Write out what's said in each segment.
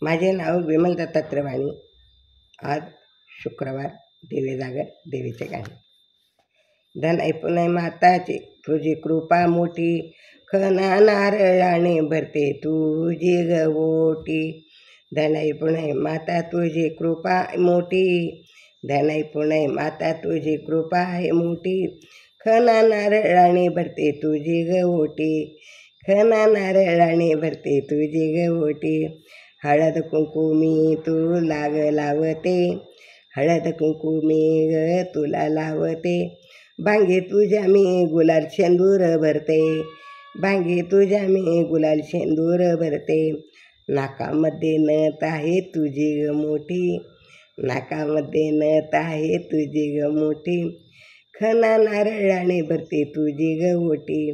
माझे नाव विमल दत्तात्रय वाणी. आज शुक्रवार, देवी जागर, देवीचे गाणे. धन ऐपुनय माताची तुझी कृपा मोठी, खना नारळाने भरते तुझी गवोटी. धन ऐपुनय माता तुझी कृपा मोठी, धन ऐपुनय माता तुझी कृपा आहे मोठी. खना नारळाने भरते तुझी गवोटी, खना नारळाने भरते तुझी गवोटी. हळद कुंकू मी तुला ग लावते, हळद कुंकू मी ग तुला लावते. भांगी तुझ्या मी गुलाल शेंदूर भरते, भांगी तुझ्या मी गुलाल शेंदूर भरते. नाकामध्ये नथ आहे तुझी ग मोठी, नाकामध्ये नथ आहे तुझी ग मोठी. खना नारळाने भरते तुझी ग ओटी,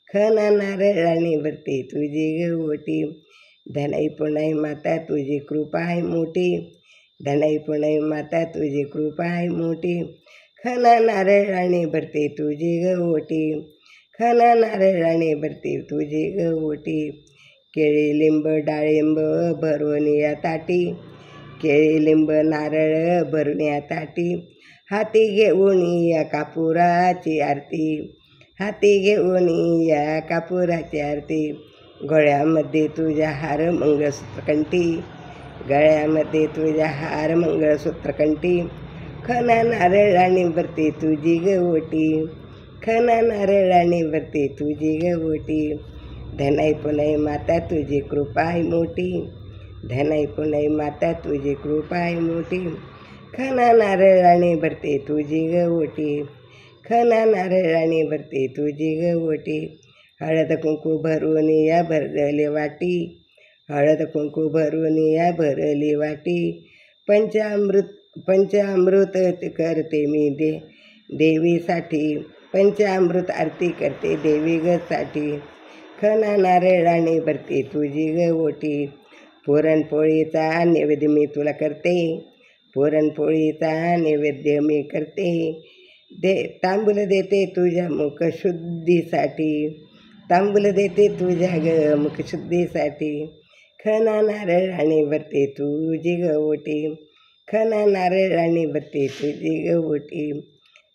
खना नारळाने भरते तुझी ग ओटी. धन ऐपुनय माता तुझी कृपा आहे मोठी, धन ऐपुनय माता तुझी कृपा आहे मोठी. खना नारळाने भरते तुझी ग ओटी, खना नारळाने भरते तुझी ग ओटी. केळी लिंब डाळिंब भरून या ताटी, केळी लिंब नारळ भरून या ताटी. हाती घेऊन या कापुराची आरती, हाती घेऊन या कापुराची आरती. गळ्यामध्ये तुझ्या हार मंगळसूत्र कंठी, गळ्यामध्ये तुझ्या हार मंगळसूत्र कंठी. खना नारळाने भरते तुझी ग ओटी, खना नारळाने भरते तुझी ग ओटी. धन ऐपुनय माता तुझी कृपा आहे मोठी, धन ऐपुनय माता तुझी कृपा आहे मोठी. खना नारळाने भरते तुझी ग ओटी, खना नारळाने भरते तुझी ग ओटी. हळद कुंकू भरून या भरली वाटी, हळद कुंकू भरून या भरली वाटी. पंचामृत करते मी देवीसाठी, पंचामृत आरती करते देवी गसाठी. खना नारळाने भरते तुझी ग ओटी. पुरणपोळीचा नैवेद्य मी तुला करते, पुरणपोळीचा नैवेद्य मी करते. तांबूल देते तुझ्या मुखशुद्धीसाठी, तांबूल देते तुझ्या ग मुखशुद्धीसाठी. खना नारळाने भरते तुझी ग ओटी, खना नारळाने भरते तुझी ग ओटी.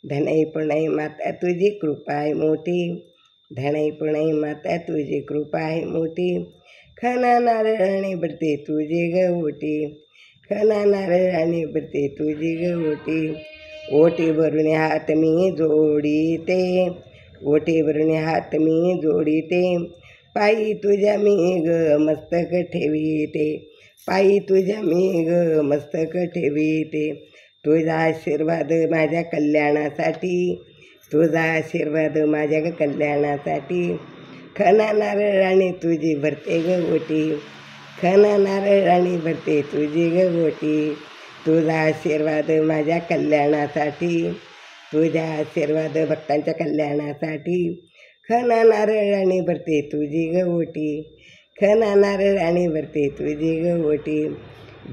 धन ऐपुनय माता तुझी कृपा आहे मोठी, धन ऐपुनय माता तुझी कृपा आहे मोठी. खना नारळाने भरते तुझी ग ओटी, खना नारळाने भरते तुझी ग ओटी. ओटी भरून हात मी जोडीते, ओटी भरून हात मी जोडीते. पायी तुझ्या मी ग मस्तक ठेवीते, पायी तुझ्या मी ग मस्तक ठेवीते. तुझा आशीर्वाद माझ्या कल्याणासाठी, तुझा आशीर्वाद माझ्या कल्याणासाठी. खना नारळाने तुझी भरते ग ओटी, खना नारळाने भरते तुझी ग ओटी. तुझा आशीर्वाद माझ्या कल्याणासाठी, तुझा आशीर्वाद भक्तांच्या कल्याणासाठी. खना नारळाने भरते तुझी ग ओटी, खना नारळाने भरते तुझी ग ओटी.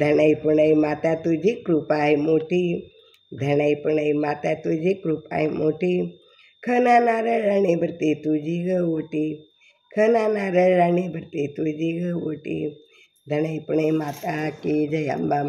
धन ऐपुनय माता तुझी कृपा आहे मोठी, धन ऐपुनय माता तुझी कृपा आहे मोठी. खना नारळाने भरते तुझी ग ओटी, खना नारळाने भरते तुझी ग ओटी. धन ऐपुनय माता की जय अंबा.